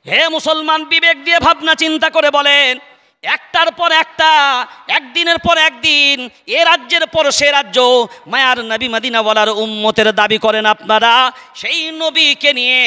হে মুসলমান, বিবেক দিয়ে ভাবনা চিন্তা করে বলেন, একটার পর একটা, একদিনের পর একদিন, এ রাজ্যের পর সে রাজ্য মায়ার নবী মদিনাওয়ালার উম্মতের দাবি করেন আপনারা। সেই নবীকে নিয়ে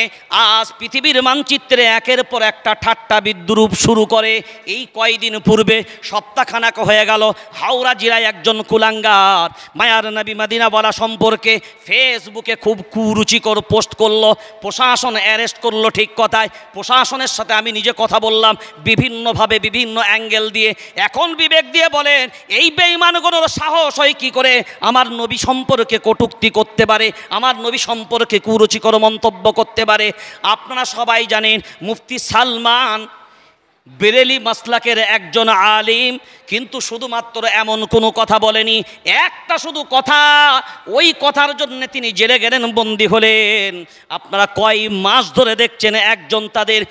আজ পৃথিবীর মানচিত্রে একের পর একটা ঠাট্টা বিদ্রূপ শুরু করে। এই কয়দিন পূর্বে, সপ্তাহখানেক হয়ে গেল, হাওড়া জেলায় একজন কুলাঙ্গার মায়ার নবী মদিনাওয়ালা সম্পর্কে ফেসবুকে খুব কুরুচিকর পোস্ট করলো। প্রশাসন অ্যারেস্ট করলো, ঠিক কথায়। প্রশাসনের সাথে আমি নিজে কথা বললাম বিভিন্নভাবে, বিভিন্ন অ্যাঙ্গেল দিয়ে। এখন বিবেক দিয়ে বলেন, এই বেঈমানগুলোর সাহস হয় কি করে আমার নবী সম্পর্কে কটূক্তি করতে পারে, আমার নবী সম্পর্কে কুরুচিকর মন্তব্য করতে পারে? আপনারা সবাই জানেন মুফতি সালমান বেরেলি মাসলাকের একজন আলিম, কিন্তু শুধুমাত্র এমন কোনো কথা বলেনি, একটা শুধু কথা, ওই কথার জন্য তিনি জেলে গেলেন, বন্দী হলেন। আপনারা কয় মাস ধরে দেখছেন একজন তাদের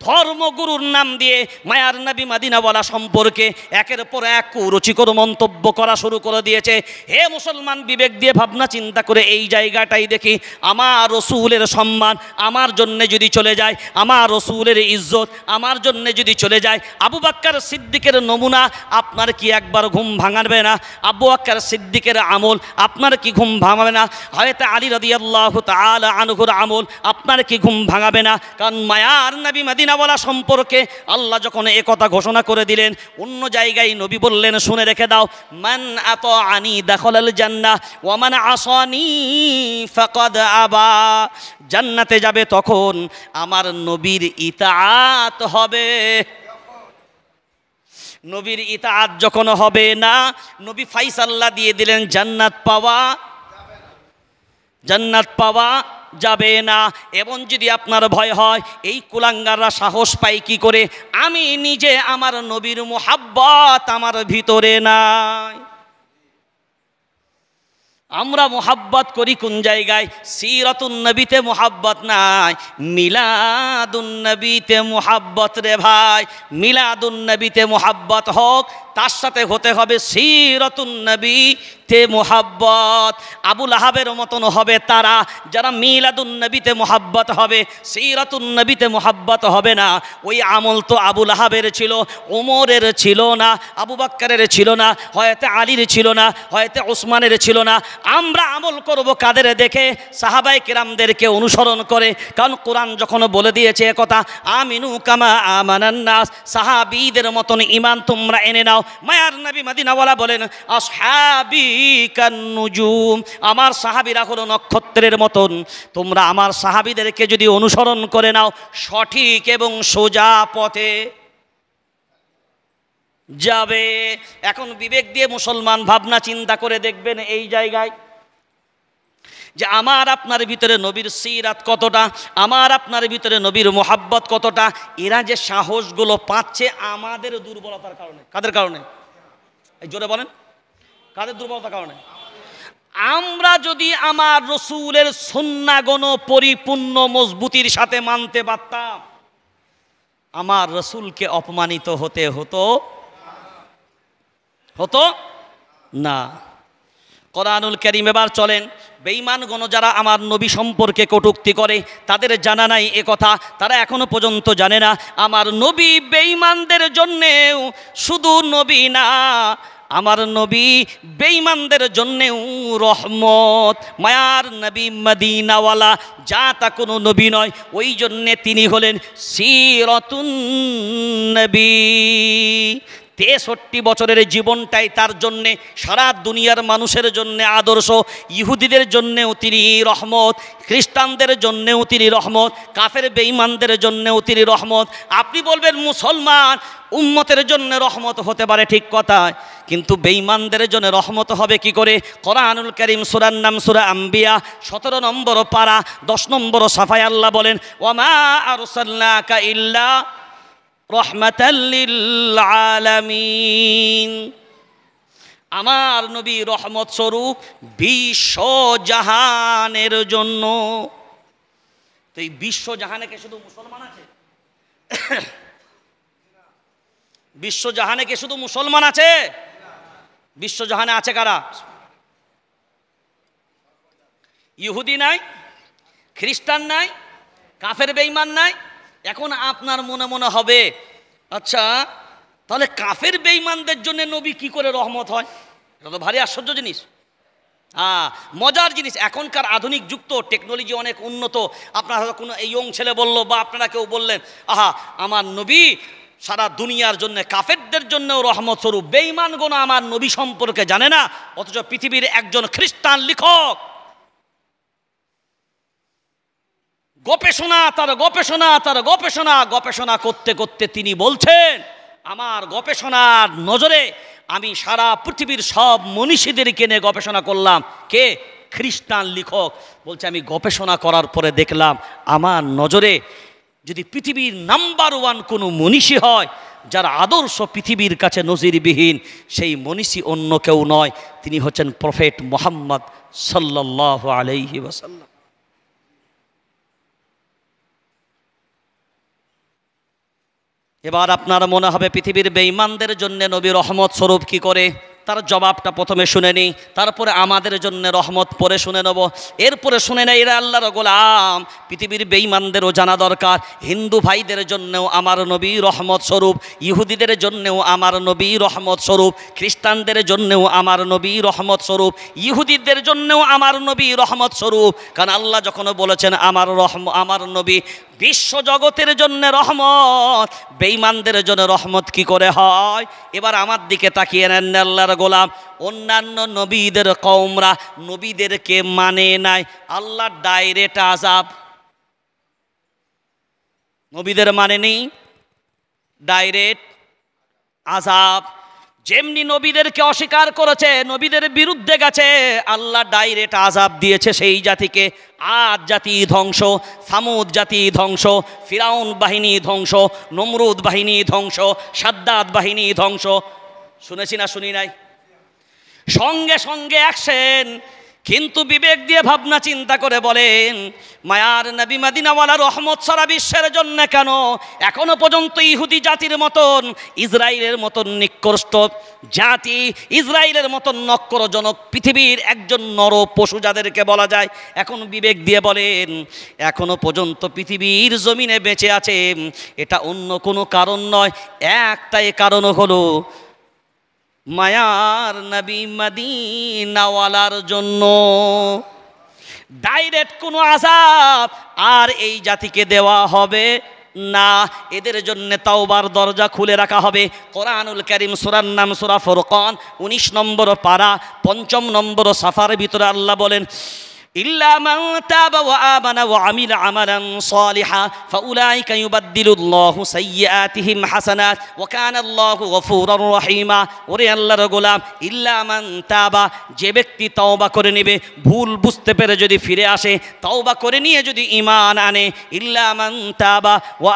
ধর্মগুরুর নাম দিয়ে মায়ার নবী মদিনাওয়ালা সম্পর্কে একের পর এক কুরুচিকর মন্তব্য করা শুরু করে দিয়েছে। হে মুসলমান, বিবেক দিয়ে ভাবনা চিন্তা করে এই জায়গাটাই দেখি, আমার রসুলের সম্মান আমার জন্যে যদি চলে যায়, আমার রসুলের ইজ্জত আমার জন্যে যদি চলে যায়, আবু বকর সিদ্দিকের নমুনা আপনার কি একবার ঘুম ভাঙাবে না? আবু বকর সিদ্দিকের আমল আপনার কি ঘুম ভাঙাবে না? হয়তো আলী রাদিয়াল্লাহু তাআলা আনহুর আমল আপনার কি ঘুম ভাঙাবে না? কারণ মায়ার নবী মদিনাওয়ালা সম্পর্কে আল্লাহ যখন এ কথা ঘোষণা করে দিলেন, অন্য জায়গায় নবী বললেন, শুনে রেখে দাও, মান আতাআনি দাখালাল জান্নাহ ওয়া মান আসানি ফাকাদ আবা। জান্নাতে যাবে তখন আমার নবীর ইতাআত হবে। নবীর ইতাআত যখন হবে না, নবী ফাইসাল্লা দিয়ে দিলেন জান্নাত পাওয়া যাবে না। এবং যদি আপনার ভয় হয় এই কুলাঙ্গাররা সাহস পায় কি করে, আমি নিজে আমার নবীর মুহাব্বত আমার ভিতরে নাই। আমরা মোহাব্বত করি কোন জায়গায়? সিরাতুন নবীতে মোহাব্বত নাই, মিলাদুন নবীতে মোহাব্বত রে ভাই। মিলাদুন নবীতে মোহাব্বত হোক, তার সাথে হতে হবে সিরাতুন নবীতে মোহাব্বত। আবুল আহাবের মতন হবে তারা যারা মিলাদুন নবীতে মোহাব্বত হবে, সিরাতুন নবীতে মোহাব্বত হবে না। ওই আমল তো আবুল আহাবের ছিল, ওমরের ছিল না, আবু বকরের ছিল না, হয়তো আলীর ছিল না, হয়তো ওসমানের ছিল না। আমরা আমল করব কাদের দেখে? সাহাবায়ে কেরামদেরকে অনুসরণ করে। কারণ কোরআন যখন বলে দিয়েছে একথা, আমিনু কামা আমানান নাস, সাহাবীদের মতন ঈমান তোমরা এনে নাও। মায়ার নবী মদিনাওয়ালা বলেন, আসহাবী কান নুজুম, আমার সাহাবীরা হলো নক্ষত্রের মতন। তোমরা আমার সাহাবীদেরকে যদি অনুসরণ করে নাও, সঠিক এবং সোজা পথে যাবে। এখন বিবেক দিয়ে মুসলমান ভাবনা চিন্তা করে দেখবেন এই জায়গায় যে আমার আপনার ভিতরে নবীর সিরাত কতটা, আমার আপনার ভিতরে নবীর মোহাব্বত কতটা। এরা যে সাহসগুলো পাচ্ছে আমাদের দুর্বলতার কারণে। কাদের কারণে? এই জোরে বলেন, কাদের দুর্বলতার কারণে? আমরা যদি আমার রসুলের সুন্নাহগুণ পরিপূর্ণ মজবুতির সাথে মানতে পারতাম, আমার রসুলকে অপমানিত হতে হতো না। কোরআনুল কারীম এবার চলেন, বেঈমানগণ যারা আমার নবী সম্পর্কে কটূক্তি করে তাদের জানা নাই এ কথা, তারা এখনো পর্যন্ত জানে না আমার নবী বেঈমানদের জন্যেও শুধু নবী না, আমার নবী বেঈমানদের জন্যেও রহমত। মায়ার নবী মদিনাওয়ালা যা তা কোনো নবী নয়, ওই জন্যে তিনি হলেন সিরাতুন নবী। 63 বছরের জীবনটাই তার জন্যে, সারা দুনিয়ার মানুষের জন্যে আদর্শ। ইহুদিদের জন্যেও তিনি রহমত, খ্রিস্টানদের জন্যেও তিনি রহমত, কাফের বেঈমানদের জন্যেও তিনি রহমত। আপনি বলবেন মুসলমান উম্মতের জন্য রহমত হতে পারে, ঠিক কথা, কিন্তু বেঈমানদের জন্য রহমত হবে কি করে? কোরআনুল কারীম সূরার নাম সূরা আম্বিয়া 17 নম্বর পারা 10 নম্বর সাফায় আল্লাহ বলেন, ওয়ামা আরসালনাকা ইল্লা রহমাতাল লিল আলামিন। আমার নবী রহমত স্বরূপ বিশ্ব জাহানের জন্য। তো এই বিশ্ব জাহানে কি শুধু মুসলমান আছে? বিশ্ব জাহানে কি শুধু মুসলমান আছে? বিশ্ব জাহানে আছে কারা? ইহুদি নাই, খ্রিস্টান নাই, কাফের বেঈমান নাই, এখন আপনার মনে মনে হবে, আচ্ছা তাহলে কাফের বেঈমানদের জন্য নবী কি করে রহমত হয়? এটা তো ভারী আশ্চর্য জিনিস, মজার জিনিস। এখনকার আধুনিক যুগ তো, টেকনোলজি অনেক উন্নত। আপনার হয়তো কোনো ইয়ং ছেলে বললো বা আপনারা কেউ বললেন, আহা আমার নবী সারা দুনিয়ার জন্য, কাফেরদের জন্যও রহমত স্বরূপ। বেঈমানগণ আমার নবী সম্পর্কে জানে না, অথচ পৃথিবীর একজন খ্রিস্টান লেখক গবেষণা করতে করতে তিনি বলছেন, আমার গবেষণার নজরে আমি সারা পৃথিবীর সব মনীষীদেরকে নিয়ে গবেষণা করলাম। কে? খ্রিস্টান লেখক বলছে, আমি গবেষণা করার পরে দেখলাম আমার নজরে যদি পৃথিবীর নাম্বার 1 কোনো মনীষী হয়, যার আদর্শ পৃথিবীর কাছে নজিরবিহীন, সেই মনীষী অন্য কেউ নয়, তিনি হচ্ছেন প্রফেট মুহাম্মদ সাল্লাল্লাহু আলাইহি ওয়াসাল্লাম। এবার আপনার মনে হবে পৃথিবীর বেঈমানদের জন্য নবী রহমত স্বরূপ কি করে? তার জবাবটা প্রথমে শুনে নিই, তারপরে আমাদের জন্য রহমত পরে শুনে নেব। এরপরে শুনে নেই, এরা আল্লাহর গোলাম, পৃথিবীর বেঈমানদেরও জানা দরকার, হিন্দু ভাইদের জন্যও আমার নবী রহমত স্বরূপ, ইহুদিদের জন্যও আমার নবী রহমত স্বরূপ, খ্রিস্টানদের জন্যও আমার নবী রহমত স্বরূপ, ইহুদিদের জন্যও আমার নবী রহমত স্বরূপ। কারণ আল্লাহ যখন বলেছেন আমার নবী বিশ্ব জগতের জন্য রহমত, বেঈমানদের জন্য রহমত কি করে হয়? এবার আমার দিকে তাকিয়ে নেন আল্লাহর গোলাম, অন্যান্য নবীদের কওমরা নবীদেরকে মানে নাই, আল্লাহ ডাইরেক্ট আযাব। নবীদের মানে নেই, ডাইরেক্ট আযাব। যেমনি নবীদেরকে অস্বীকার করেছে, নবীদের বিরুদ্ধে গেছে, আল্লাহ ডাইরেক্ট আযাব দিয়েছে সেই জাতিকে। আদ জাতি ধ্বংস, সামুদ জাতি ধ্বংস, ফিরাউন বাহিনী ধ্বংস, নমরুদ বাহিনী ধ্বংস, সাদ্দাত বাহিনী ধ্বংস। শুনেছি না শুনি নাই? সঙ্গে সঙ্গে অ্যাকশন। কিন্তু বিবেক দিয়ে ভাবনা চিন্তা করে বলেন, মায়ার নবী মদিনাওয়ালা রহমত সারা বিশ্বের জন্য কেন এখনো পর্যন্ত ইহুদি জাতির মতন, ইসরায়েলের মতন নিকৃষ্ট জাতি, ইসরায়েলের মতন নক্করজনক পৃথিবীর একজন নর পশু যাদেরকে বলা যায়, এখন বিবেক দিয়ে বলেন এখনো পর্যন্ত পৃথিবীর জমিনে বেঁচে আছে, এটা অন্য কোনো কারণ নয়, একটাই কারণ হলো মায়ার নবী মদিনাওয়ালার জন্য। ডাইরেক্ট কোনো আযাব আর এই জাতিকে দেওয়া হবে না, এদের জন্য তাওবার দরজা খুলে রাখা হবে। কোরআনুল কারীম সূরার নাম সূরা ফুরকান 19 নম্বর পারা 5 নম্বর সাফার ভিতরে আল্লাহ বলেন, ইল্লা মান তাবা ওয়া আমানা ওয়া আমিলা আমালান সালিহা ফাউলাইকা ইউবাদদিলুল্লাহু সাইয়্যাতিহিম হাসানাত ওয়া কানাল্লাহু গফুরুর রহিমা। ওরে আল্লাহর গোলাম, ইল্লা মান তাবা, যে ব্যক্তি তওবা করে নেবে, ভুল বুঝতে পেরে যদি ফিরে আসে, তওবা করে নিয়ে যদি ঈমান আনে, ইল্লা মান তাবা ওয়া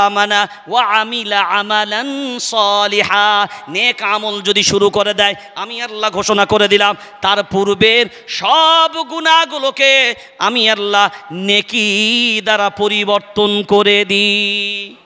আমানা ওয়া আমিলা আমালান সালিহা, নেক আমল যদি শুরু করে দেয়, আমি আল্লাহ ঘোষণা করে দিলাম তার পূর্বের সব গুনাহগুলোকে আমি আল্লাহ নেকি দ্বারা পরিবর্তন করে দিই।